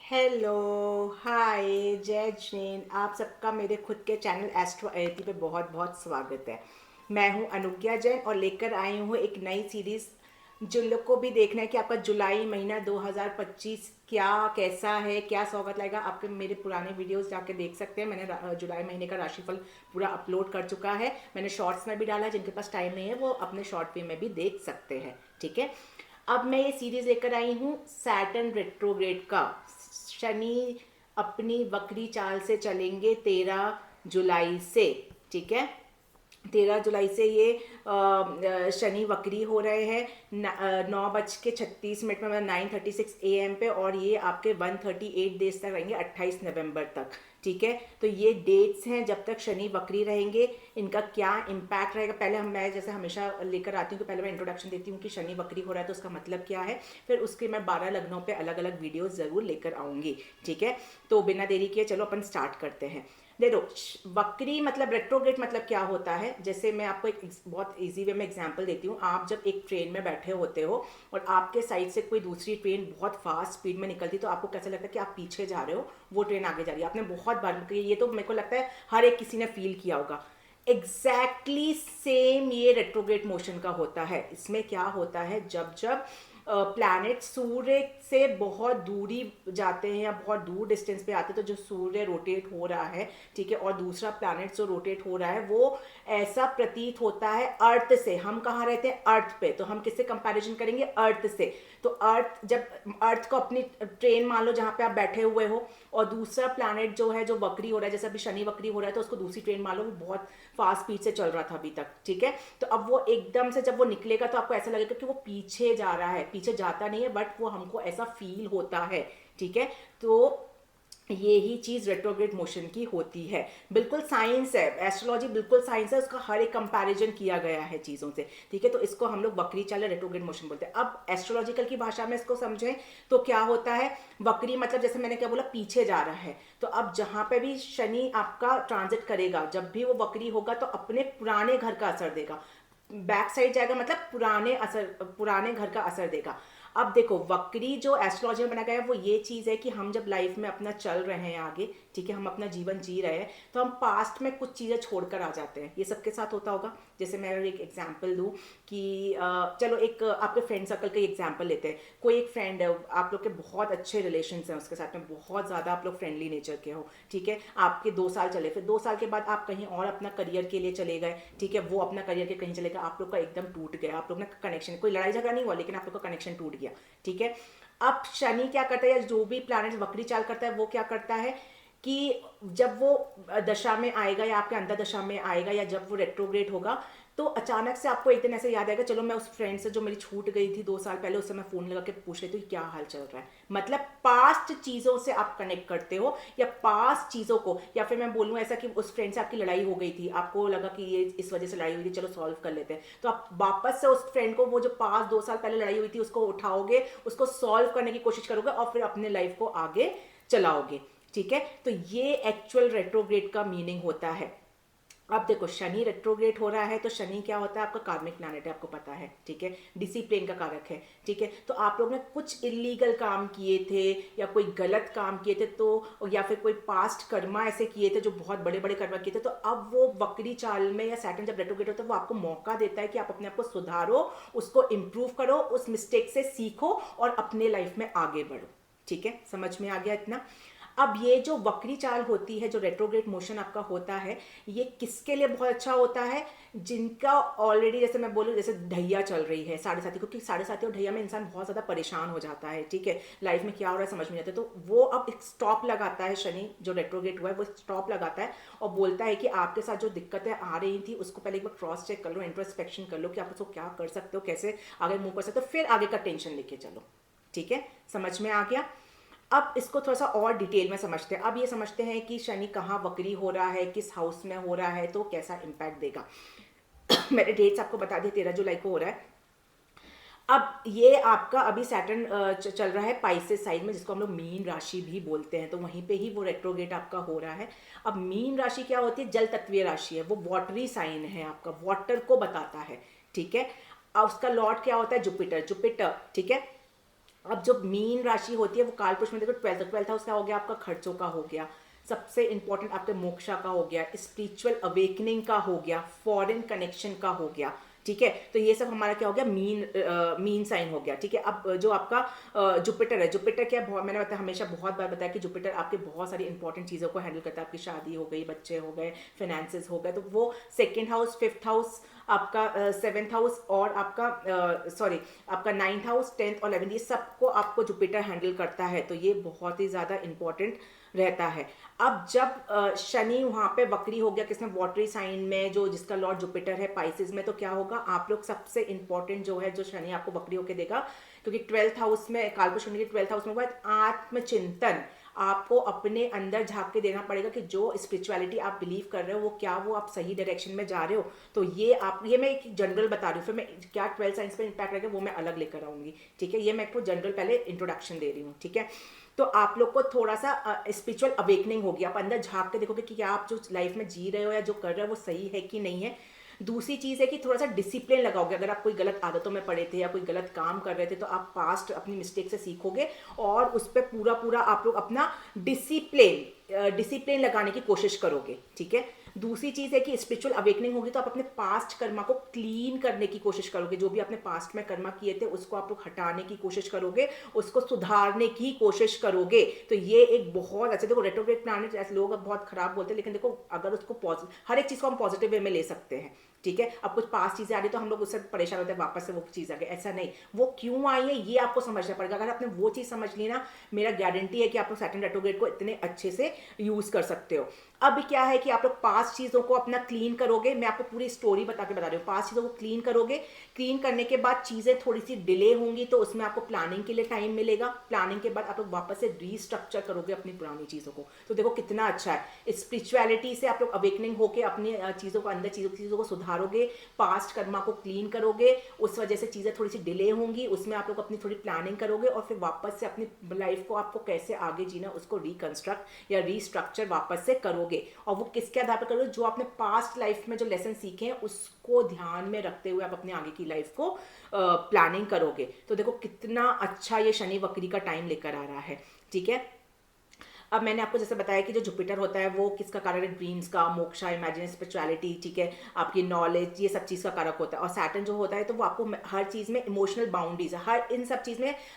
Hello, हाय, जय जैन। आप सबका मेरे खुद के चैनल एस्ट्रो अयति पे बहुत बहुत स्वागत है। मैं हूं अनुज्ञा जैन और लेकर आई हूं एक नई सीरीज़। जिन लोग को भी देखना है कि आपका जुलाई महीना 2025 क्या कैसा है, क्या स्वागत लाएगा, आपके मेरे पुराने वीडियोस जाके देख सकते हैं। मैंने जुलाई महीने का राशिफल पूरा अपलोड कर चुका है। मैंने शॉर्ट्स में भी डाला है, जिनके पास टाइम नहीं है वो अपने शॉर्ट फिल्म में भी देख सकते हैं। ठीक है, अब मैं ये सीरीज लेकर आई हूँ सैटर्न रेट्रोग्रेड का। शनि अपनी वक्री चाल से चलेंगे 13 जुलाई से। ठीक है, 13 जुलाई से ये शनि वक्री हो रहे हैं 9:36 में, मतलब 9:36 AM पे, और ये आपके 138 डेज तक रहेंगे, 28 नवंबर तक। ठीक है, तो ये डेट्स हैं जब तक शनि वक्री रहेंगे। इनका क्या इम्पैक्ट रहेगा, पहले मैं जैसे हमेशा लेकर आती हूँ कि पहले मैं इंट्रोडक्शन देती हूँ कि शनि वक्री हो रहा है तो उसका मतलब क्या है। फिर उसके मैं 12 लग्नों पे अलग अलग वीडियोस ज़रूर लेकर आऊँगी। ठीक है, तो बिना देरी किए चलो अपन स्टार्ट करते हैं। देखो, वक्री मतलब रेट्रोग्रेड मतलब क्या होता है। जैसे मैं आपको एक बहुत इजी वे में एग्जांपल देती हूँ। आप जब एक ट्रेन में बैठे होते हो और आपके साइड से कोई दूसरी ट्रेन बहुत फास्ट स्पीड में निकलती, तो आपको कैसा लगता है कि आप पीछे जा रहे हो, वो ट्रेन आगे जा रही है। आपने बहुत बार, ये तो मेरे को लगता है हर एक किसी ने फील किया होगा। एग्जैक्टली सेम ये रेट्रोग्रेड मोशन का होता है। इसमें क्या होता है, जब जब प्लैनेट सूर्य से बहुत दूरी जाते हैं या बहुत दूर डिस्टेंस पे आते हैं, तो जो सूर्य रोटेट हो रहा है, ठीक है, और दूसरा प्लैनेट जो रोटेट हो रहा है, वो ऐसा प्रतीत होता है अर्थ से। हम कहाँ रहते हैं, अर्थ पे, तो हम किससे कंपैरिजन करेंगे, अर्थ से। तो अर्थ, जब अर्थ को अपनी ट्रेन मान लो जहाँ पे आप बैठे हुए हो, और दूसरा प्लैनेट जो है जो वक्री हो रहा है, जैसे अभी शनि वक्री हो रहा है, तो उसको दूसरी ट्रेन मान लो, वो बहुत फास्ट स्पीड से चल रहा था अभी तक। ठीक है, तो अब वो एकदम से जब वो निकलेगा तो आपको ऐसा लगेगा कि वो पीछे जा रहा है। पीछे जाता नहीं है, बट वो हमको ऐसा फील होता है। ठीक है, तो ये ही चीज रेट्रोग्रेड मोशन की होती है। बिल्कुल साइंस है, एस्ट्रोलॉजी बिल्कुल साइंस है, उसका हर एक कंपैरिजन किया गया है चीजों से। ठीक है, तो इसको हम लोग वक्री चाल रेट्रोग्रेड मोशन बोलते हैं। अब एस्ट्रोलॉजिकल की भाषा में इसको समझें तो क्या होता है। वक्री मतलब जैसे मैंने क्या बोला, पीछे जा रहा है। तो अब जहां पे भी शनि आपका ट्रांजिट करेगा, जब भी वो वक्री होगा, तो अपने पुराने घर का असर देगा। बैक साइड जाएगा मतलब पुराने घर का असर देगा। अब देखो, वक्री जो एस्ट्रोलॉजी में बनाया गया है वो ये चीज़ है कि हम जब लाइफ में अपना चल रहे हैं आगे, ठीक है, हम अपना जीवन जी रहे हैं, तो हम पास्ट में कुछ चीज़ें छोड़कर आ जाते हैं। ये सबके साथ होता होगा। जैसे मैं अगर एक एग्जांपल दूं कि चलो एक आपके फ्रेंड सर्कल का एग्जांपल लेते हैं। कोई एक फ्रेंड है, आप लोग के बहुत अच्छे रिलेशन हैं उसके साथ में, बहुत ज़्यादा आप लोग फ्रेंडली नेचर के हो। ठीक है, आपके 2 साल चले, फिर 2 साल के बाद आप कहीं और अपना करियर के लिए चले गए। ठीक है, वो अपना करियर के कहीं चले गए, आप लोग का एकदम टूट गया, आप लोग ना कनेक्शन, कोई लड़ाई झगड़ा नहीं हुआ लेकिन आप लोग का कनेक्शन टूट गया। ठीक है, अब शनि क्या करता है, या जो भी प्लैनेट वक्री चाल करता है, वो क्या करता है कि जब वो दशा में आएगा या आपके अंदर दशा में आएगा, या जब वो रेट्रोग्रेड होगा, तो अचानक से आपको एक दिन ऐसे याद आएगा, चलो मैं उस फ्रेंड से जो मेरी छूट गई थी 2 साल पहले, उससे मैं फोन लगा के पूछ लेती हूँ क्या हाल चल रहा है। मतलब पास्ट चीजों से आप कनेक्ट करते हो, या पास्ट चीजों को, या फिर मैं बोलूँ ऐसा कि उस फ्रेंड से आपकी लड़ाई हो गई थी, आपको लगा कि ये इस वजह से लड़ाई हुई थी, चलो सॉल्व कर लेते हैं, तो आप वापस से उस फ्रेंड को, वो जो पास्ट 2 साल पहले लड़ाई हुई थी, उसको उठाओगे, उसको सॉल्व करने की कोशिश करोगे, और फिर अपने लाइफ को आगे चलाओगे। ठीक है, तो ये एक्चुअल रेट्रोग्रेड का मीनिंग होता है। अब देखो, शनि रेट्रोग्रेड हो रहा है, तो शनि क्या होता है, आपका कार्मिक प्लैनेट है, आपको पता है। ठीक है, डिसिप्लिन का कारक है। ठीक है, तो आप लोग ने कुछ इलीगल काम किए थे, या कोई गलत काम किए थे, तो या फिर कोई पास्ट कर्मा ऐसे किए थे जो बहुत बड़े बड़े कर्मा किए थे, तो अब वो वक्री चाल में, या सैटर्न जब रेट्रोग्रेड होता है, वो आपको मौका देता है कि आप अपने आप को सुधारो, उसको इम्प्रूव करो, उस मिस्टेक से सीखो और अपने लाइफ में आगे बढ़ो। ठीक है, समझ में आ गया इतना। अब ये जो वक्री चाल होती है, जो रेट्रोग्रेड मोशन आपका होता है, ये किसके लिए बहुत अच्छा होता है, जिनका ऑलरेडी, जैसे मैं बोलूँ, जैसे ढैया चल रही है साढ़े साथी, क्योंकि साढ़े साथी और ढैया में इंसान बहुत ज़्यादा परेशान हो जाता है। ठीक है, लाइफ में क्या हो रहा है समझ में नहीं आता, तो वो अब एक स्टॉप लगाता है, शनि जो रेट्रोग्रेड हुआ है वो स्टॉप लगाता है, और बोलता है कि आपके साथ जो दिक्कतें आ रही थी उसको पहले एक बार क्रॉस चेक कर लो, इंट्रोस्पेक्शन कर लो कि आप उसको क्या कर सकते हो, कैसे आगे मूव कर सकते हो, फिर आगे का टेंशन लेके चलो। ठीक है, समझ में आ गया। अब इसको थोड़ा सा और डिटेल में समझते हैं। अब ये समझते हैं कि शनि कहाँ वक्री हो रहा है, किस हाउस में हो रहा है, तो कैसा इम्पैक्ट देगा। मैंने डेट्स आपको बता दिए, 13 जुलाई को हो रहा है। अब ये आपका अभी सैटर्न चल रहा है पाइसेस साइड में, जिसको हम लोग मीन राशि भी बोलते हैं, तो वहीं पे ही वो रेट्रोगेट आपका हो रहा है। अब मीन राशि क्या होती है, जल तत्वीय राशि है, वो वाटरी साइन है, आपका वाटर को बताता है। ठीक है, अब उसका लॉर्ड क्या होता है, जुपिटर। जुपिटर, ठीक है, अब जो मीन राशि होती है वो कालपुरुष में देखो ट्वेल्थ हाउस क्या हो गया, आपका खर्चों का हो गया, सबसे इंपॉर्टेंट आपके मोक्षा का हो गया, स्पिरिचुअल अवेकनिंग का हो गया, फॉरेन कनेक्शन का हो गया, ठीक है। तो ये सब हमारा क्या हो गया, मीन साइन हो गया, ठीक है। अब जो आपका जुपिटर है, जुपिटर क्या मैंने बताया, हमेशा बहुत बार बताया कि जुपिटर आपके बहुत सारी इंपॉर्टेंट चीज़ों को हैंडल करता है, आपकी शादी हो गई, बच्चे हो गए, फाइनेंसेस हो गए, तो वो सेकेंड हाउस, फिफ्थ हाउस, आपका सेवेंथ हाउस और आपका सॉरी आपका नाइन्थ हाउस, टेंथ और 11th, ये सबको आपको जुपिटर हैंडल करता है, तो ये बहुत ही ज़्यादा इंपॉर्टेंट रहता है। अब जब शनि वहाँ पे वक्री हो गया किसमें, वाटरी साइन में, जो जिसका लॉर्ड जुपिटर है पाइसेस में, तो क्या होगा, आप लोग सबसे इंपॉर्टेंट जो है, जो शनि आपको वक्री होकर देगा, क्योंकि ट्वेल्थ हाउस में कालपुरुष शनि के ट्वेल्थ हाउस में हुआ, आत्मचिंतन, आपको अपने अंदर झांक के देना पड़ेगा कि जो स्पिरिचुअलिटी आप बिलीव कर रहे हो वो क्या, वो आप सही डायरेक्शन में जा रहे हो। तो ये मैं एक जनरल बता रही हूँ, फिर मैं क्या 12 साइंस पे इम्पैक्ट रहेगा वो मैं अलग लेकर आऊंगी, ठीक है। ये मैं आपको जनरल पहले इंट्रोडक्शन दे रही हूँ, ठीक है। तो आप लोग को थोड़ा सा स्पिरिचुअल अवेकनिंग होगी, आप अंदर झांक के देखोगे कि क्या आप जो लाइफ में जी रहे हो या जो कर रहे हो वो सही है कि नहीं है। दूसरी चीज़ है कि थोड़ा सा डिसिप्लिन लगाओगे, अगर आप कोई गलत आदतों में पड़े थे या कोई गलत काम कर रहे थे तो आप पास्ट अपनी मिस्टेक से सीखोगे और उस पर पूरा पूरा आप लोग अपना डिसिप्लिन लगाने की कोशिश करोगे, ठीक है। दूसरी चीज़ है कि स्पिरिचुअल अवेकनिंग होगी तो आप अपने पास्ट कर्मा को क्लीन करने की कोशिश करोगे, जो भी आपने पास्ट में कर्मा किए थे उसको आप लोग हटाने की कोशिश करोगे, उसको सुधारने की कोशिश करोगे। तो ये एक बहुत अच्छा, देखो रेट्रोग्रेड प्लैनेट ऐसे लोग बहुत खराब बोलते हैं, लेकिन देखो अगर उसको हर एक चीज़ को हम पॉजिटिव वे में ले सकते हैं, ठीक है। अब कुछ पास चीज़ें आ रही तो हम लोग उससे परेशान होते हैं, वापस से वो चीज़ आ गई, ऐसा नहीं, वो क्यों आई है ये आपको समझना पड़ेगा। अगर आपने वो चीज़ समझ ली ना, मेरा गारंटी है कि आप लोग सैटर्न रेट्रोग्रेड को इतने अच्छे से यूज़ कर सकते हो। अब क्या है कि आप लोग पास चीज़ों को अपना क्लीन करोगे, मैं आपको पूरी स्टोरी बता रही हूँ, पास चीज़ों को क्लीन करोगे, क्लीन करने के बाद चीज़ें थोड़ी सी डिले होंगी तो उसमें आपको प्लानिंग के लिए टाइम मिलेगा, प्लानिंग के बाद आप लोग वापस से रीस्ट्रक्चर करोगे अपनी पुरानी चीज़ों को। तो देखो कितना अच्छा है, स्पिरिचुअलिटी से आप लोग अवेकनिंग होकर अपनी चीज़ों को अंदर चीज़ों को सुधारोगे, पास्ट कर्मा को क्लीन करोगे, उस वजह से चीज़ें थोड़ी सी डिले होंगी, उसमें आप लोग अपनी थोड़ी प्लानिंग करोगे और फिर वापस से अपनी लाइफ को आपको कैसे आगे जीना उसको रिकंस्ट्रक्ट या रीस्ट्रक्चर वापस से करोगे। और वो किसके आधार पर करोगे, जो आपने पास्ट लाइफ में जो लेसन सीखे हैं उसको ध्यान में रखते हुए आप अपने आगे की लाइफ को प्लानिंग करोगे। तो देखो कितना अच्छा ये शनि वक्री का टाइम लेकर आ रहा है, ठीक है। अब मैंने आपको जैसे बताया कि जो जुपिटर होता है वो किसका कारक है, ड्रीम्स का, मोक्षा, इमेजिन, स्पिरिचुअलिटी, ठीक है, आपकी नॉलेज, ये सब चीज़ का कारक होता है। और सैटर्न जो होता है तो वो आपको हर चीज़ में इमोशनल बाउंड्रीज है,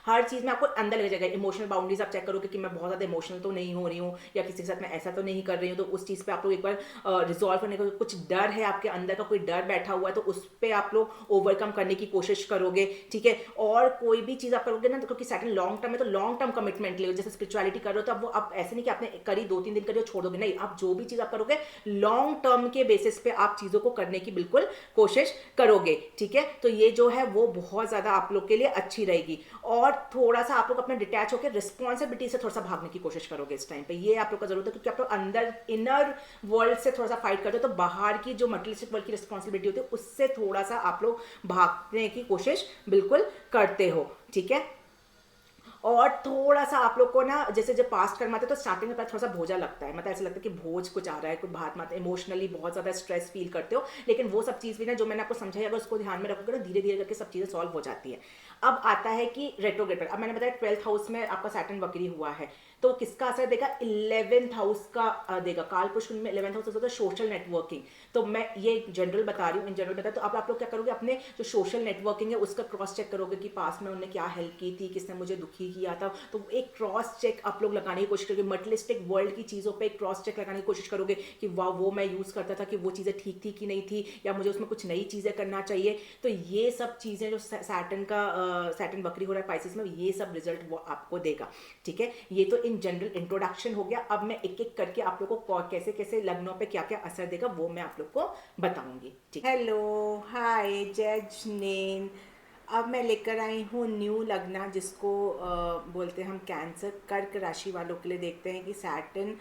हर चीज़ में आपको अंदर लग जाएगा इमोशनल बाउंड्रीज। आप चेक करोगे कि मैं बहुत ज़्यादा इमोशनल तो नहीं हो रही हूँ या किसी के साथ मैं ऐसा तो नहीं कर रही हूँ, तो उस चीज़ पर आप लोग एक बार रिजॉल्व करने का, कुछ डर है आपके अंदर का, कोई डर बैठा हुआ है तो उस पर आप लोग ओवरकम करने की कोशिश करोगे, ठीक है। और कोई भी चीज़ आप करोगे ना, तो क्योंकि सैटर्न लॉन्ग टर्म है तो लॉन्ग टर्म कमिटमेंट ले, जैसे स्पिरिचुअलिटी कर रहे हो तो अब वो आप ऐसे नहीं कि आपने करी 2-3 दिन करी और छोड़ दोगे, नहीं, आप जो भी चीज आप करोगे लॉन्ग टर्म के बेसिस पे आप चीजों को करने की बिल्कुल कोशिश करोगे, ठीक है। तो ये जो है वो बहुत ज्यादा आप लोग के लिए अच्छी रहेगी। और थोड़ा सा आप लोग अपना डिटैच होकर रिस्पॉन्सिबिलिटी से थोड़ा सा भागने की कोशिश करोगे इस टाइम पे, ये आप लोग का जरूरत है, क्योंकि आप लोग अंदर इनर वर्ल्ड से थोड़ा सा फाइट करते हो तो बाहर की जो मटेरियलिस्टिक वर्ल्ड की रिस्पॉन्सिबिलिटी होती है उससे थोड़ा सा आप लोग भागने की कोशिश बिल्कुल करते हो, ठीक है। और थोड़ा सा आप लोग को ना, जैसे जब पास्ट कर्म आते हैं तो स्टार्टिंग में थोड़ा सा बोझा लगता है, मतलब ऐसा लगता है कि बोझ कुछ आ रहा है, कुछ बात मात, इमोशनली बहुत ज़्यादा स्ट्रेस फील करते हो, लेकिन वो सब चीज़ भी ना जो मैंने आपको समझाई अगर उसको ध्यान में रखोगे ना, धीरे धीरे करके सब चीज़ें सॉल्व हो जाती है। अब आता है कि रेट्रोग्रेड पर, अब मैंने बताया 12th हाउस में आपका सैटर्न वक्री हुआ है तो किसका असर देगा, 11th हाउस का देगा। कालपुरुष में 11th हाउस होता है सोशल नेटवर्किंग, तो मैं ये जनरल बता रही हूँ, इन जनरल बता। तो अब आप लोग क्या करोगे, अपने जो सोशल नेटवर्किंग है उसका क्रॉस चेक करोगे कि पास में उन्होंने क्या हेल्प की थी, किसने मुझे दुखी किया था, तो एक क्रॉस चेक आप लोग लगाने की कोशिश करोगे। मटेरियलिस्टिक वर्ल्ड की चीज़ों पे एक क्रॉस चेक लगाने की कोशिश करोगे कि वाह वो मैं यूज़ करता था कि वो चीज़ें ठीक थी कि नहीं थी, या मुझे उसमें कुछ नई चीज़ें करना चाहिए। तो ये सब चीज़ें जो सैटर्न वक्री हो रहा है पाइसेस में, ये सब रिजल्ट वो आपको देगा, ठीक है। ये तो इन जनरल इंट्रोडक्शन हो गया। अब मैं एक एक करके आप लोग को कैसे कैसे लग्नों पे क्या क्या असर देगा वो मैं आप लोग को बताऊंगी, ठीक। हेलो, हाय, जज नेम। अब मैं लेकर आई हूँ न्यू लग्ना, जिसको बोलते हैं हम कैंसर, कर्क राशि वालों के लिए। देखते हैं कि सैटर्न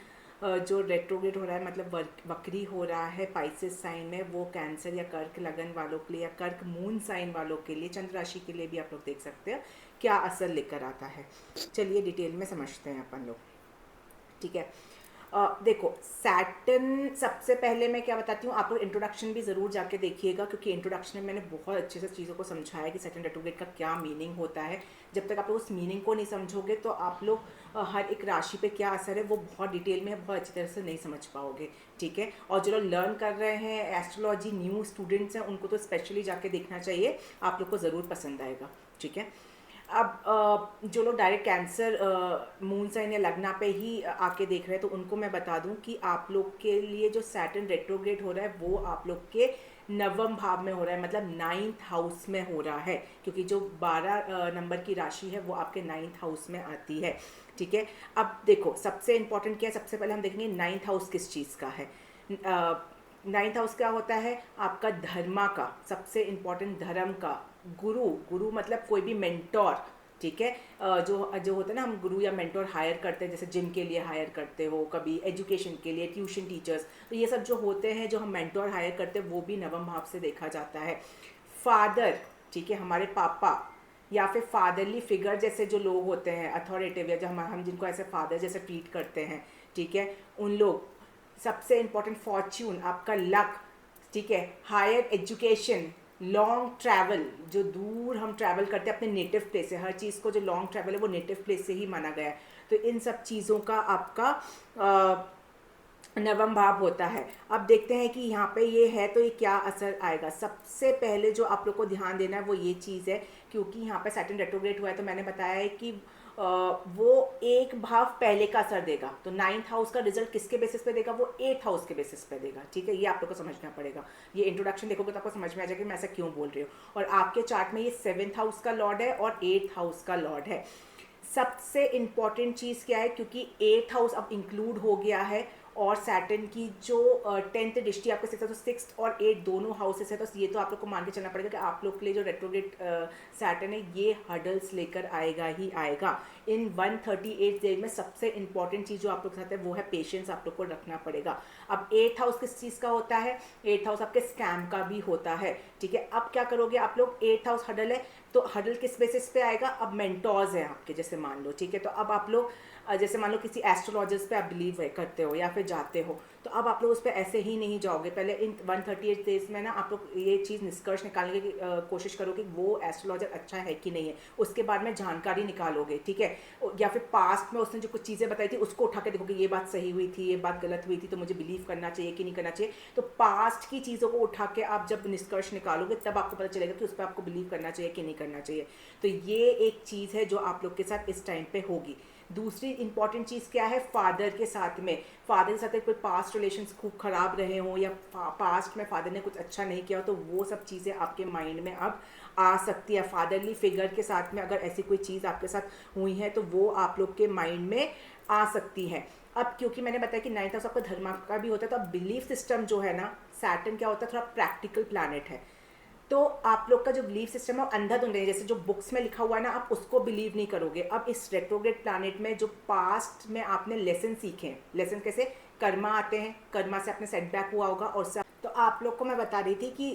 जो रेट्रोग्रेड हो रहा है, मतलब वक्री हो रहा है पाइसेस साइन में, वो कैंसर या कर्क लगन वालों के लिए या कर्क मून साइन वालों के लिए, चंद्र राशि के लिए भी आप लोग देख सकते हो क्या असर लेकर आता है। चलिए डिटेल में समझते हैं अपन लोग, ठीक है। देखो सैटर्न, सबसे पहले मैं क्या बताती हूँ, आप लोग इंट्रोडक्शन भी ज़रूर जाके देखिएगा, क्योंकि इंट्रोडक्शन में मैंने बहुत अच्छे से चीज़ों को समझाया कि सैटर्न रेट्रोग्रेड का क्या मीनिंग होता है। जब तक आप लोग उस मीनिंग को नहीं समझोगे तो आप लोग हर एक राशि पे क्या असर है वो बहुत डिटेल में, बहुत अच्छी तरह से नहीं समझ पाओगे, ठीक है। और जो लोग लर्न कर रहे हैं एस्ट्रोलॉजी, न्यू स्टूडेंट्स हैं, उनको तो स्पेशली जाके देखना चाहिए, आप लोग को ज़रूर पसंद आएगा, ठीक है। अब जो लोग डायरेक्ट कैंसर मून साइन या लग्ना पे ही आके देख रहे हैं, तो उनको मैं बता दूं कि आप लोग के लिए जो सैटर्न रेट्रोग्रेड हो रहा है वो आप लोग के नवम भाव में हो रहा है, मतलब 9th हाउस में हो रहा है, क्योंकि जो 12 नंबर की राशि है वो आपके 9th हाउस में आती है, ठीक है। अब देखो सबसे इंपॉर्टेंट क्या है, सबसे पहले हम देखेंगे 9th हाउस किस चीज़ का है। 9th हाउस क्या होता है, आपका धर्मा का, सबसे इम्पोर्टेंट धर्म का, गुरु, गुरु मतलब कोई भी मेंटोर, ठीक है। जो जो होता है ना, हम गुरु या मेंटोर हायर करते हैं, जैसे जिम के लिए हायर करते हो, कभी एजुकेशन के लिए ट्यूशन टीचर्स, तो ये सब जो होते हैं जो हम मेंटोर हायर करते हैं वो भी नवम भाव से देखा जाता है। फादर, ठीक है, हमारे पापा या फिर फादरली फिगर जैसे जो लोग होते हैं अथॉरिटेटिव, या जो हम जिनको ऐसे फादर जैसे ट्रीट करते हैं, ठीक है, उन लोग। सबसे इम्पोर्टेंट फॉर्च्यून, आपका लक, ठीक है, हायर एजुकेशन, लॉन्ग ट्रैवल, जो दूर हम ट्रैवल करते हैं अपने नेटिव प्लेस से, हर चीज़ को जो लॉन्ग ट्रैवल है वो नेटिव प्लेस से ही माना गया है, तो इन सब चीज़ों का आपका नवम भाव होता है। अब देखते हैं कि यहाँ पे ये है तो ये क्या असर आएगा। सबसे पहले जो आप लोग को ध्यान देना है वो ये चीज़ है, क्योंकि यहाँ पे सैटर्न रेट्रोग्रेड हुआ है, तो मैंने बताया है कि वो एक भाव पहले का असर देगा, तो 9th हाउस का रिजल्ट किसके बेसिस पे देगा, वो 8th हाउस के बेसिस पे देगा, ठीक है। ये आप लोग को समझना पड़ेगा, ये इंट्रोडक्शन देखोगे तो आपको समझ में आ जाएगा कि मैं ऐसा क्यों बोल रही हूँ। और आपके चार्ट में ये 7th हाउस का लॉर्ड है और 8th हाउस का लॉर्ड है। सबसे इम्पॉर्टेंट चीज़ क्या है, क्योंकि 8th हाउस अब इंक्लूड हो गया है, और सैटर्न की जो 10th दृष्टि आपके सिक्स, तो 6th और 8th दोनों हाउसेस है, तो ये तो आप लोग को मान के चलना पड़ेगा कि आप लोग के लिए जो रेट्रोग्रेड सैटर्न है ये हर्डल्स लेकर आएगा ही आएगा। इन 138 डेज में सबसे इंपॉर्टेंट चीज़ जो आप लोग के साथ है वो है पेशेंस, आप लोग को रखना पड़ेगा। अब 8th हाउस किस चीज़ का होता है, 8th हाउस आपके स्कैम का भी होता है, ठीक है। अब क्या करोगे आप लोग, 8th हाउस हर्डल है, तो हर्डल किस बेसिस पे आएगा, अब मेंटोर्स हैं आपके, जैसे मान लो, ठीक है, तो अब आप लोग जैसे मान लो किसी एस्ट्रोलॉजर्स पे आप बिलीव करते हो या फिर जाते हो, तो अब आप लोग उस पर ऐसे ही नहीं जाओगे। पहले इन 138 डेज में ना आप लोग ये चीज़ निष्कर्ष निकालने की कोशिश करोगे कि वो एस्ट्रोलॉजर अच्छा है कि नहीं है, उसके बाद में जानकारी निकालोगे, ठीक है। या फिर पास्ट में उसने जो कुछ चीज़ें बताई थी उसको उठा के देखोगे, ये बात सही हुई थी, ये बात गलत हुई थी, तो मुझे बिलीव करना चाहिए कि नहीं करना चाहिए। तो पास्ट की चीज़ों को उठा के आप जब निष्कर्ष निकालोगे तब आपको पता चलेगा कि उस पर आपको बिलीव करना चाहिए कि नहीं करना चाहिए। तो ये एक चीज़ है जो आप लोग के साथ इस टाइम पे होगी। दूसरी इंपॉर्टेंट चीज़ क्या है, फादर के साथ में, फादर के साथ कोई पास्ट रिलेशंस खूब ख़राब रहे हों या पास्ट में फादर ने कुछ अच्छा नहीं किया हो, तो वो सब चीज़ें आपके माइंड में अब आ सकती है। फादरली फिगर के साथ में अगर ऐसी कोई चीज़ आपके साथ हुई है तो वो आप लोग के माइंड में आ सकती है। अब क्योंकि मैंने बताया कि 9th हाउस आपका धर्म का भी होता है, तो अब बिलीफ सिस्टम जो है ना, सैटर्न क्या होता है, थोड़ा प्रैक्टिकल प्लैनेट है, तो आप लोग का जो बिलीफ सिस्टम है वो अंधाधुंध है, जैसे जो बुक्स में लिखा हुआ है ना आप उसको बिलीव नहीं करोगे। अब इस रेट्रोग्रेड प्लैनेट में जो पास्ट में आपने लेसन सीखे हैं, लेसन कैसे, कर्मा आते हैं, कर्मा से आपने सेटबैक हुआ होगा, और तो आप लोग को मैं बता रही थी कि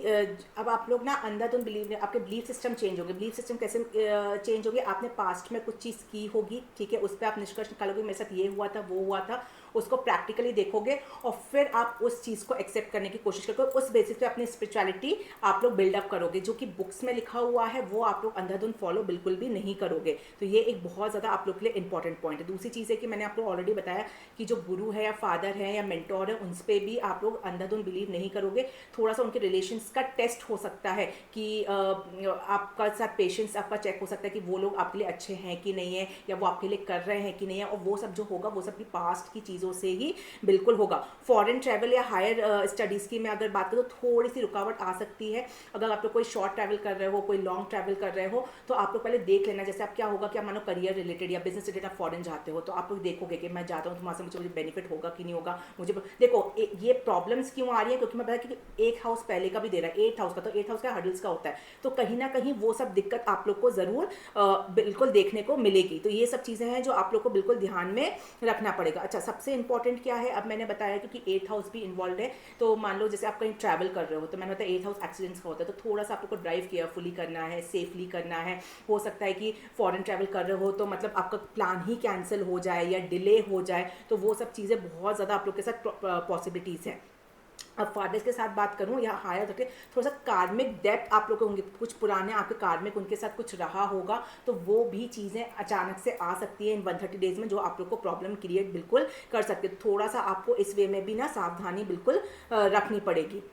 अब आप लोग ना अंधाधुंध बिलीव, आपके बिलीफ सिस्टम चेंज होंगे। बिलीफ सिस्टम कैसे चेंज होगी, आपने पास्ट में कुछ चीज़ की होगी, ठीक है, उस पर आप निष्कर्ष निकालोगे मेरे साथ ये हुआ था वो हुआ था, उसको प्रैक्टिकली देखोगे और फिर आप उस चीज़ को एक्सेप्ट करने की कोशिश करोगे, उस बेसिस पे अपनी स्पिरिचुअलिटी आप लोग बिल्डअप करोगे। जो कि बुक्स में लिखा हुआ है वो आप लोग अंधाधुंध फॉलो बिल्कुल भी नहीं करोगे, तो ये एक बहुत ज़्यादा आप लोग के लिए इंपॉर्टेंट पॉइंट है। दूसरी चीज़ है कि मैंने आपको ऑलरेडी बताया कि जो गुरु है या फादर है या मेंटोर है उन पर भी आप लोग अंधाधुंध बिलीव नहीं करोगे। थोड़ा सा उनके रिलेशंस का टेस्ट हो सकता है कि आपका साथ पेशेंस आपका चेक हो सकता है कि वो लोग आपके लिए अच्छे हैं कि नहीं है, या वो आपके लिए कर रहे हैं कि नहीं है, और वो सब जो होगा वो सब भी पास्ट की चीज़ों से ही बिल्कुल होगा। फॉरेन ट्रैवल या हायर स्टडीज़ की मैं अगर बात करूँ तो थोड़ी सी रुकावट आ सकती है। अगर आप लोग कोई शॉर्ट ट्रैवल कर रहे हो, कोई लॉन्ग ट्रैवल कर रहे हो, तो आप लोग पहले देख लेना, जैसे आप क्या होगा कि आप मानो करियर रिलेटेड या बिजनेस रिलेटेड आप फॉरेन जाते हो, तो आप लोग देखोगे कि मैं जाता हूँ तो वहाँ से मुझे बेनिफिट होगा कि नहीं होगा। मुझे देखो ये प्रॉब्लम्स क्यों आ रही है, क्योंकि मैं है कि एक हाउस पहले का भी दे रहा है 8th हाउस का, तो 8th हाउस का हर्डल्स का होता है, तो कहीं ना कहीं वो सब दिक्कत आप लोग को ज़रूर बिल्कुल देखने को मिलेगी। तो ये सब चीज़ें हैं जो आप लोग को बिल्कुल ध्यान में रखना पड़ेगा। अच्छा, सबसे इंपॉर्टेंट क्या है, अब मैंने बताया क्योंकि 8th हाउस भी इन्वॉल्व है, तो मान लो जैसे आप कहीं ट्रैवल कर रहे हो, तो मैंने बताया 8th हाउस एक्सीडेंट्स का होता है, तो थोड़ा सा आप लोग को ड्राइव केयरफुली करना है, सेफली करना है। हो सकता है कि फॉरेन ट्रैवल कर रहे हो तो मतलब आपका प्लान ही कैंसिल हो जाए या डिले हो जाए, तो वो सब चीज़ें बहुत ज़्यादा आप लोग के साथ पॉसिबिलिटीज़ हैं। अब फादर्स के साथ बात करूं या हायर करके, थोड़ा सा कार्मिक डेप्थ आप लोग के होंगे, कुछ पुराने आपके कार्मिक उनके साथ कुछ रहा होगा, तो वो भी चीज़ें अचानक से आ सकती है इन 130 डेज में, जो आप लोग को प्रॉब्लम क्रिएट बिल्कुल कर सकते हैं। थोड़ा सा आपको इस वे में भी ना सावधानी बिल्कुल रखनी पड़ेगी।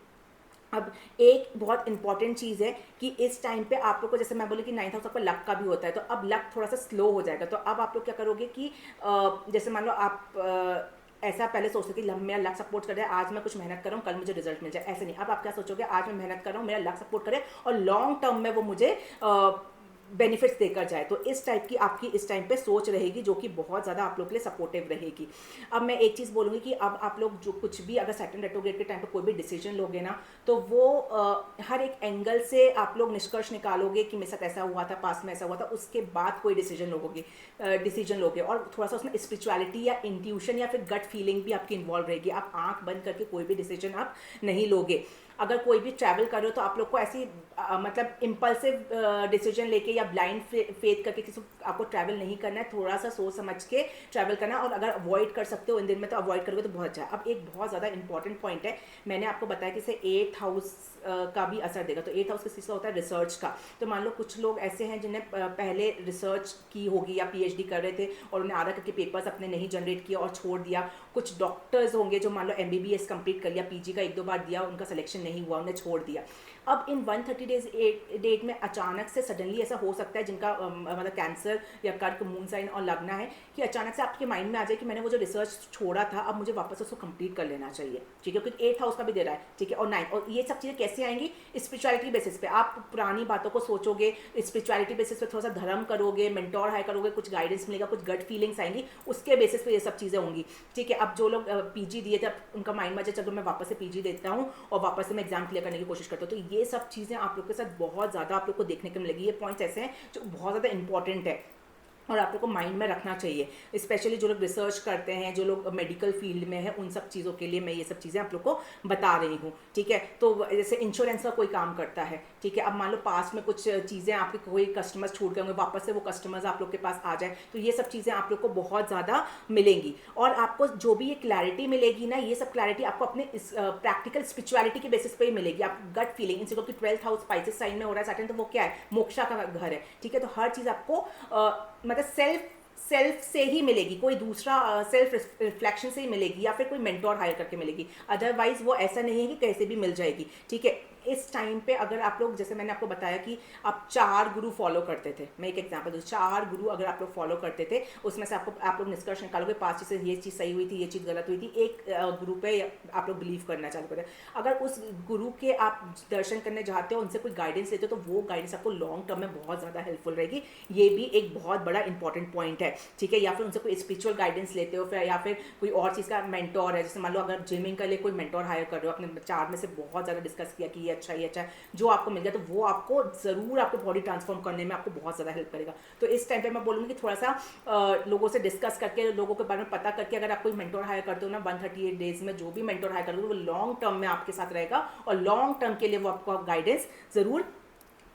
अब एक बहुत इंपॉर्टेंट चीज़ है कि इस टाइम पे आप लोग को, जैसे मैं बोली कि 9th हाउस आपका लक का भी होता है, तो अब लक थोड़ा सा स्लो हो जाएगा। तो अब आप लोग क्या करोगे कि जैसे मान लो आप ऐसा पहले सोचते थे कि मेरा लक सपोर्ट कर रहा है, आज मैं कुछ मेहनत कर रहा हूँ, कल मुझे रिजल्ट मिल जाए, ऐसे नहीं। अब आप क्या सोचोगे, आज मैं मेहनत कर रहा हूँ, मेरा लक सपोर्ट करे और लॉन्ग टर्म में वो मुझे बेनिफिट्स देकर जाए। तो इस टाइप की आपकी इस टाइम पे सोच रहेगी, जो कि बहुत ज़्यादा आप लोग के लिए सपोर्टिव रहेगी। अब मैं एक चीज़ बोलूँगी कि अब आप लोग जो कुछ भी अगर सैटर्न रेट्रोग्रेड के टाइम पे कोई भी डिसीजन लोगे ना, तो वो हर एक एंगल से आप लोग निष्कर्ष निकालोगे कि मेरे साथ ऐसा हुआ था, पास में ऐसा हुआ था, उसके बाद कोई डिसीजन लोगे। और थोड़ा सा उसमें स्पिरिचुअलिटी या इंट्यूशन या फिर गट फीलिंग भी आपकी इन्वॉल्व रहेगी। आप आंख बंद करके कोई भी डिसीजन आप नहीं लोगे। अगर कोई भी ट्रैवल कर रहे हो तो आप लोग को ऐसी मतलब इम्पल्सिव डिसीजन लेके या ब्लाइंड फेथ करके किसी आपको ट्रैवल नहीं करना है, थोड़ा सा सोच समझ के ट्रैवल करना है। और अगर अवॉइड कर सकते हो इन दिन में तो अवॉइड करोगे तो बहुत अच्छा है। अब एक बहुत ज़्यादा इंपॉर्टेंट पॉइंट है, मैंने आपको बताया कि इसे 8th हाउस का भी असर देगा। तो 8th हाउस किस चीज़ का होता है, रिसर्च का। तो मान लो कुछ लोग ऐसे हैं जिन्हें पहले रिसर्च की होगी या पीएचडी कर रहे थे और उन्हें आधा करके पेपर्स अपने नहीं जनरेट किया और छोड़ दिया। कुछ डॉक्टर्स होंगे जो मान लो एमबीबीएस कंप्लीट कर लिया, पीजी का 1-2 बार दिया, उनका सिलेक्शन नहीं हुआ, उन्हें छोड़ दिया। अब इन 130 डेज डेट में अचानक से सडनली ऐसा हो सकता है, जिनका मतलब कैंसर या कर्क मून साइन और लगना है, कि अचानक से आपके माइंड में आ जाए कि मैंने वो जो रिसर्च छोड़ा था अब मुझे वापस उसको कंप्लीट कर लेना चाहिए। ठीक है, क्योंकि 8th हाउस का भी दे रहा है, ठीक है, और 9th। और ये सब चीज़ें कैसे आएंगी, स्पिरिचुअलिटी बेसिस पे। आप पुरानी बातों को सोचोगे, स्पिरिचुअलिटी बेसिस पे थोड़ा सा धर्म करोगे, मेंटोर हायर करोगे, कुछ गाइडेंस मिलेगा, कुछ गट फीलिंग्स आएंगी, उसके बेसिस पे ये सब चीज़ें होंगी। ठीक है, अब जो लोग पीजी दिए थे, अब उनका माइंड में चलो मैं वापस से पीजी देता हूँ और वापस से मैं एग्जाम क्लियर करने की कोशिश करता हूँ। तो ये सब चीज़ें आप लोग के साथ बहुत ज़्यादा आप लोग को देखने को मिलेगी। ये पॉइंट्स ऐसे हैं जो बहुत ज़्यादा इंपॉर्टेंट है और आप लोग को माइंड में रखना चाहिए। स्पेशली जो लोग रिसर्च करते हैं, जो लोग मेडिकल फील्ड में है, उन सब चीज़ों के लिए मैं ये सब चीज़ें आप लोग को बता रही हूँ। ठीक है, तो जैसे इंश्योरेंस का कोई काम करता है, ठीक है, अब मान लो पास में कुछ चीज़ें आपके कोई कस्टमर्स छूट गए होंगे, वापस से वो कस्टमर्स आप लोग के पास आ जाए, तो ये सब चीज़ें आप लोग को बहुत ज़्यादा मिलेंगी। और आपको जो भी ये क्लैरिटी मिलेगी ना, ये सब क्लैरिटी आपको अपने इस प्रैक्टिकल स्पिरिचुअलिटी के बेसिस पे ही मिलेगी। आप गट फीलिंग, इनसे क्योंकि 12th हाउस स्पाइसेस साइन में हो रहा है सैटर्न, तो वो क्या है, मोक्षा का घर है। ठीक है, तो हर चीज़ आपको मतलब सेल्फ से ही मिलेगी, कोई दूसरा सेल्फ रिफ्लेक्शन से ही मिलेगी या फिर कोई मेंटोर हायर करके मिलेगी। अदरवाइज वो ऐसा नहीं है कि कैसे भी मिल जाएगी। ठीक है, इस टाइम पे अगर आप लोग, जैसे मैंने आपको बताया कि आप 4 गुरु फॉलो करते थे, मैं एक एग्जांपल दूँ, 4 गुरु अगर आप लोग फॉलो करते थे, उसमें से आप लोग निष्कर्ष निकालोगे 5 चीज़ से ये चीज़ सही हुई थी, ये चीज़ गलत हुई थी, एक गुरु पे आप लोग बिलीव करना चालू करें। अगर उस गुरु के आप दर्शन करने जाते हो, उनसे कोई गाइडेंस लेते हो, तो वो गाइडेंस आपको लॉन्ग टर्म में बहुत ज़्यादा हेल्पफुल रहेगी। ये भी एक बहुत बड़ा इंपॉर्टेंट पॉइंट है। ठीक है, या फिर उनसे कोई स्पिरिचुअल गाइडेंस लेते हो, फिर या फिर कोई और चीज़ का मेंटोर है, जैसे मान लो अगर जिमिंग के लिए कोई मेंटोर हायर कर रहे हो, अपने 4 में से बहुत ज़्यादा डिस्कस किया कि ये अच्छा है, ये अच्छा है, जो आपको मिल गया, तो वो आपको ज़रूर आपको बॉडी ट्रांसफॉर्म करने में आपको बहुत ज़्यादा हेल्प करेगा। तो इस टाइम पे मैं बोलूँगी कि थोड़ा सा लोगों से डिस्कस करके, लोगों के बारे में पता करके, अगर आप कोई मेंटोर हायर करते हो ना 138 डेज में, जो भी मेंटोर हायर करोगे वो लॉन्ग टर्म में आपके साथ रहेगा और लॉन्ग टर्म के लिए वो आपको गाइडेंस ज़रूर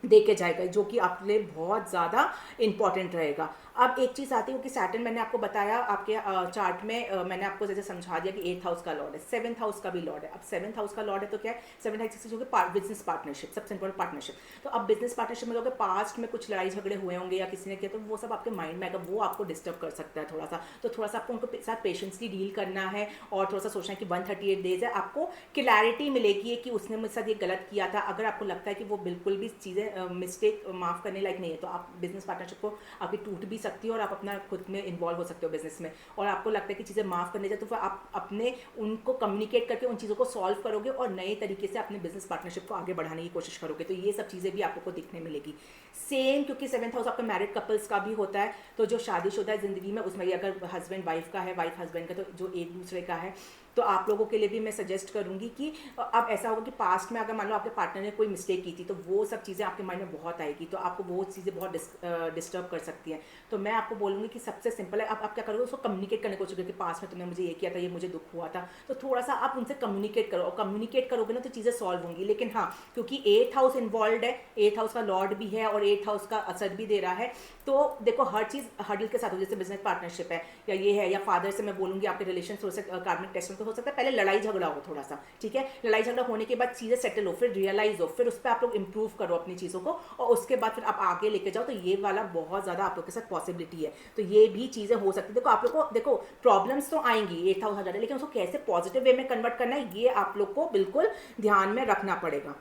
दे के जाएगा, जो कि आपके लिए बहुत ज़्यादा इंपॉर्टेंट रहेगा। अब एक चीज़ आती है कि सैटर्न, मैंने आपको बताया आपके चार्ट में, मैंने आपको जैसे समझा दिया कि 8th हाउस का लॉर्ड है, 7th हाउस का भी लॉर्ड है। अब 7th हाउस का लॉर्ड है तो क्या है, 7th हाउस जो कि बिजनेस पार्टनरशिप, सबसे इंपॉर्टेंट पार्टनरशिप। तो अब बिजनेस पार्टनरशिप में लोग पास्ट में कुछ लड़ाई झगड़े हुए होंगे या किसी ने किया, तो वो सब आपके माइंड में आएगा, वो आपको डिस्टर्ब कर सकता है थोड़ा सा। तो थोड़ा सा आपको उनके साथ पेशेंसली डील करना है और थोड़ा सा सोचना है कि 138 डेज है, आपको क्लैरिटी मिलेगी कि उसने मुझे साथ ये गलत किया था। अगर आपको लगता है कि वो बिल्कुल भी चीज़ें मिस्टेक माफ़ करने लायक नहीं है, तो आप बिजनेस पार्टनरशिप को आपकी टूट भी सकती है और आप अपना खुद में इन्वॉल्व हो सकते हो बिजनेस में। और आपको लगता है कि चीज़ें माफ़ करने जाए, तो फिर आप अपने उनको कम्युनिकेट करके उन चीज़ों को सॉल्व करोगे और नए तरीके से अपने बिजनेस पार्टनरशिप को आगे बढ़ाने की कोशिश करोगे। तो ये सब चीज़ें भी आप लोग को दिखने मिलेगी। सेम, क्योंकि 7th हाउस आपका मैरिड कपल्स का भी होता है, तो जो शादीशुदा है ज़िंदगी में, उसमें अगर हस्बैंड वाइफ का है, वाइफ हस्बैंड का, तो जो एक दूसरे का है, तो आप लोगों के लिए भी मैं सजेस्ट करूंगी कि अब ऐसा होगा कि पास्ट में अगर मान लो आपके पार्टनर ने कोई मिस्टेक की थी तो वो सब चीज़ें आपके माइंड में बहुत आएगी, तो आपको वो चीज़ें बहुत डिस्टर्ब कर सकती हैं। तो मैं आपको बोलूँगी कि सबसे सिंपल है, आप क्या करोगे, उसको कम्युनिकेट करने की कोशिश करोगे कि पास्ट में तुमने मुझे ये किया था, ये मुझे दुख हुआ था, तो थोड़ा सा आप उनसे कम्युनिकेट करो, और कम्युनिकेट करोगे ना तो चीज़ें सॉल्व होंगी। लेकिन हाँ, क्योंकि 8th हाउस इन्वॉल्व है, 8th हाउस का लॉर्ड भी है और 8th हाउस का असर भी दे रहा है, तो देखो हर चीज़ हर्डल के साथ हो, जैसे बिजनेस पार्टनरशिप है या ये है, या फादर से मैं बोलूँगी आपके रिलेशन थोड़े से कार्मिक टेस्ट में, तो हो सकता है पहले लड़ाई झगड़ा हो थोड़ा सा, ठीक है, लड़ाई झगड़ा होने के बाद चीज़ें सेटल हो, फिर रियलाइज हो, फिर उस पर आप लोग इंप्रूव करो अपनी चीज़ों को, और उसके बाद फिर आप आगे लेके जाओ, तो ये वाला बहुत ज़्यादा आप लोग के साथ पॉसिबिलिटी है। तो ये भी चीज़ें हो सकती है। देखो आप लोग को, देखो प्रॉब्लम्स तो आएंगी, 8th हाउस आ जाए, लेकिन उसको कैसे पॉजिटिव वे में कन्वर्ट करना है ये आप लोग को बिल्कुल ध्यान में रखना पड़ेगा।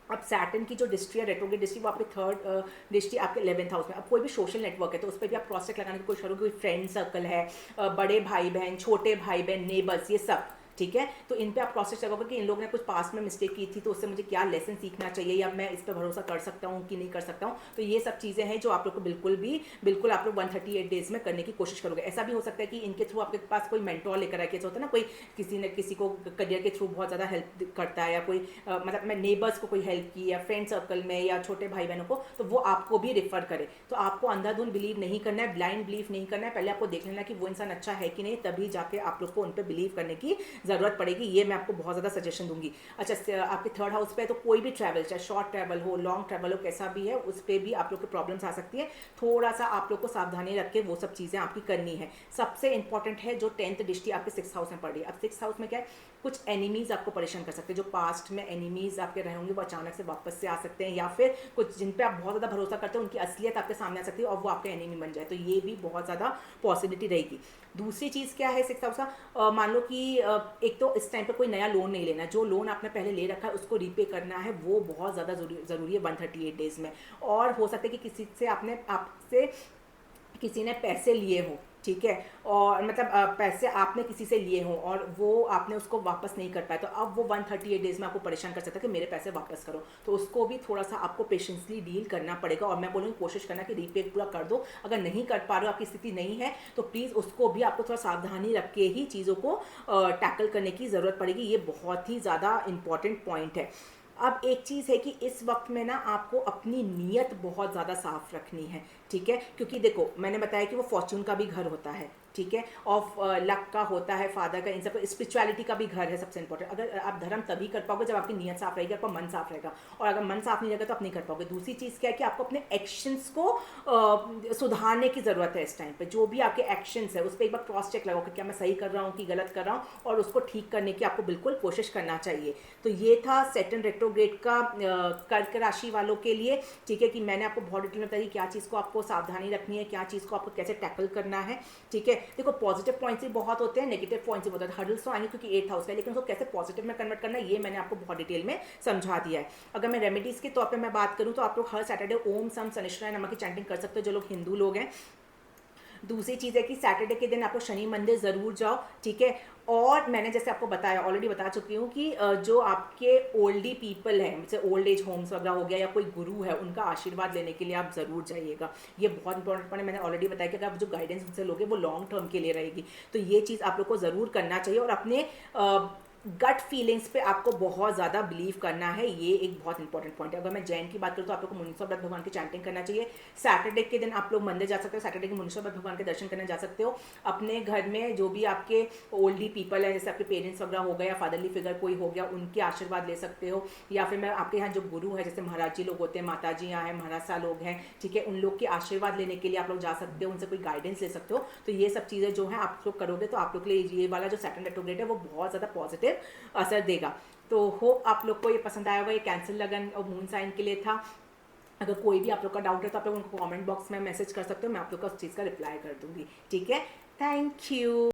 अब सैटर्न की जो डिस्ट्री है, रेट्रोग्रेड डिस्ट्री, वो आपके थर्ड डिस्ट्री आपके 11th हाउस में। अब कोई भी सोशल नेटवर्क है तो उस पर भी आप क्रॉस चेक लगाने की कोशिश करोगे, कोई फ्रेंड सर्कल है, बड़े भाई बहन, छोटे भाई बहन, नेबर्स, ये सब, ठीक है, तो इन पे आप प्रोसेस लगाओगे कि इन लोगों ने कुछ पास्ट में मिस्टेक की थी तो उससे मुझे क्या लेसन सीखना चाहिए, या मैं इस पर भरोसा कर सकता हूँ कि नहीं कर सकता हूँ। तो ये सब चीज़ें हैं जो आप लोग को बिल्कुल आप लोग 138 डेज में करने की कोशिश करोगे। ऐसा भी हो सकता है कि इनके थ्रू आपके पास कोई मेंटोर लेकर आए, कैसे होता है ना, कोई किसी ने किसी को करियर के थ्रू बहुत ज़्यादा हेल्प करता है, या कोई मतलब मैं नेबर्स को कोई हेल्प की, या फ्रेंड सर्कल में, या छोटे भाई बहनों को, तो वो आपको भी रिफर करे। तो आपको अंधाधुंध बिलीव नहीं करना है, ब्लाइंड बिलीव नहीं करना है, पहले आपको देख लेना कि वो इंसान अच्छा है कि नहीं, तभी जाके आप लोग को उन पर बिलीव करने की ज़रूरत पड़ेगी। ये मैं आपको बहुत ज़्यादा सजेशन दूंगी। अच्छा, आपके थर्ड हाउस पे है तो कोई भी ट्रैवल, चाहे शॉर्ट ट्रैवल हो, लॉन्ग ट्रैवल हो, कैसा भी है, उस पर भी आप लोग को प्रॉब्लम्स आ सकती है। थोड़ा सा आप लोग को सावधानी रख के वो सब चीज़ें आपकी करनी है। सबसे इंपॉर्टेंट है जो 10th दृष्टि आपके 6th हाउस में पड़ रही है। अब 6th हाउस में क्या है, कुछ एनिमीज आपको परेशान कर सकते हैं, जो पास्ट में एनिमीज आपके रहे होंगे वो अचानक से वापस से आ सकते हैं, या फिर कुछ जिन पे आप बहुत ज़्यादा भरोसा करते हैं उनकी असलियत आपके सामने आ सकती है और वो आपके एनिमी बन जाए, तो ये भी बहुत ज़्यादा पॉसिबिलिटी रहेगी। दूसरी चीज़ क्या है 6th हाउस का, मान लो कि एक तो इस टाइम पर कोई नया लोन नहीं लेना, जो लोन आपने पहले ले रखा है उसको रीपे करना है, वो बहुत ज़्यादा ज़रूरी है 138 डेज में। और हो सकता है कि किसी से आपसे किसी ने पैसे लिए हो, ठीक है, और मतलब पैसे आपने किसी से लिए हों और वो आपने उसको वापस नहीं कर पाया, तो अब वो 138 डेज में आपको परेशान कर सकता है कि मेरे पैसे वापस करो, तो उसको भी थोड़ा सा आपको पेशेंसली डील करना पड़ेगा। और मैं बोलूँगी कोशिश करना कि रीपे पूरा कर दो, अगर नहीं कर पा रहे हो, आपकी स्थिति नहीं है, तो प्लीज़ उसको भी आपको थोड़ा सावधानी रख के ही चीज़ों को टैकल करने की ज़रूरत पड़ेगी। ये बहुत ही ज़्यादा इंपॉर्टेंट पॉइंट है। अब एक चीज़ है कि इस वक्त में ना आपको अपनी नीयत बहुत ज़्यादा साफ रखनी है, ठीक है, क्योंकि देखो मैंने बताया कि वो फॉर्च्यून का भी घर होता है, ठीक है, और लक का होता है, फादर का, इन सब स्पिरिचुअलिटी का भी घर है। सबसे इंपॉर्टेंट, अगर आप धर्म तभी कर पाओगे जब आपकी नीयत साफ रहेगी, आपका मन साफ रहेगा, और अगर मन साफ नहीं रहेगा तो आप नहीं कर पाओगे। दूसरी चीज़ क्या है कि आपको अपने एक्शंस को सुधारने की ज़रूरत है। इस टाइम पे जो भी आपके एक्शंस है उस पर एक बार क्रॉस चेक लगाओ कि क्या मैं सही कर रहा हूँ कि गलत कर रहा हूँ, और उसको ठीक करने की आपको बिल्कुल कोशिश करना चाहिए। तो ये था सैटर्न रेट्रोग्रेड का कर्क राशि वालों के लिए, ठीक है, कि मैंने आपको बहुत डिटेल में बताया क्या चीज़ को आपको सावधानी रखनी है, क्या चीज़ को आपको कैसे टैकल करना है, ठीक है। देखो पॉजिटिव पॉइंट्स भी बहुत होते हैं, नेगेटिव पॉइंट्स भी बहुत होते हैं, हर्डल्स तो आएंगे क्योंकि 8th हाउस का है, लेकिन उसको कैसे पॉजिटिव में कन्वर्ट करना है ये मैंने आपको बहुत डिटेल में समझा दिया है। अगर मैं रेमेडीज़ के तौर पर मैं बात करूँ तो आप लोग हर सैटरडे ओम सम शनिश्चराय नमः की चैंटिंग कर सकते हो, जो लोग हिंदू लोग हैं। दूसरी चीज़ है कि सैटरडे के दिन आपको शनि मंदिर ज़रूर जाओ, ठीक है। और मैंने जैसे आपको बताया, ऑलरेडी बता चुकी हूँ कि जो आपके ओल्डी पीपल हैं, जैसे ओल्ड एज होम्स वगैरह हो गया, या कोई गुरु है, उनका आशीर्वाद लेने के लिए आप ज़रूर जाइएगा। ये बहुत इंपॉर्टेंट पॉइंट है, मैंने ऑलरेडी बताया कि अगर आप जो गाइडेंस उनसे लोगे वो लॉन्ग टर्म के लिए रहेगी, तो ये चीज़ आप लोग को ज़रूर करना चाहिए। और अपने गट फीलिंग्स पे आपको बहुत ज़्यादा बिलीव करना है, ये एक बहुत इंपॉर्टेंट पॉइंट है। अगर मैं जैन की बात करूँ तो आप लोग को मुनीश्वर दत्त भगवान की चैंटिंग करना चाहिए। सैटरडे के दिन आप लोग मंदिर जा सकते हो, सैटरडे के मुनीश्वर दत्त भगवान के दर्शन करने जा सकते हो। अपने घर में जो भी आपके ओल्डी पीपल हैं, जैसे आपके पेरेंट्स वगैरह हो गए या फादरली फिगर कोई हो गया, उनके आशीर्वाद ले सकते हो। या फिर मैं आपके यहाँ जो गुरु है, जैसे महाराज जी लोग होते हैं, माता जी यहाँ हैं, महाराज सा लोग हैं, ठीक है, उन लोग के आशीर्वाद लेने के लिए आप लोग जा सकते हो, उनसे कोई गाइडेंस ले सकते हो। तो ये सब चीज़ें जो है आप लोग करोगे तो आप लोग के लिए ये वाला जो सैटर्न रेट्रोग्रेड है वो बहुत ज़्यादा पॉजिटिव असर देगा। तो होप आप लोग को ये पसंद आया होगा। ये कैंसर लगन और मून साइन के लिए था। अगर कोई भी आप लोग का डाउट है तो आप लोग उनको कमेंट बॉक्स में मैसेज कर सकते हो, मैं आप लोग का उस चीज़ का रिप्लाई कर दूंगी, ठीक है। Thank you.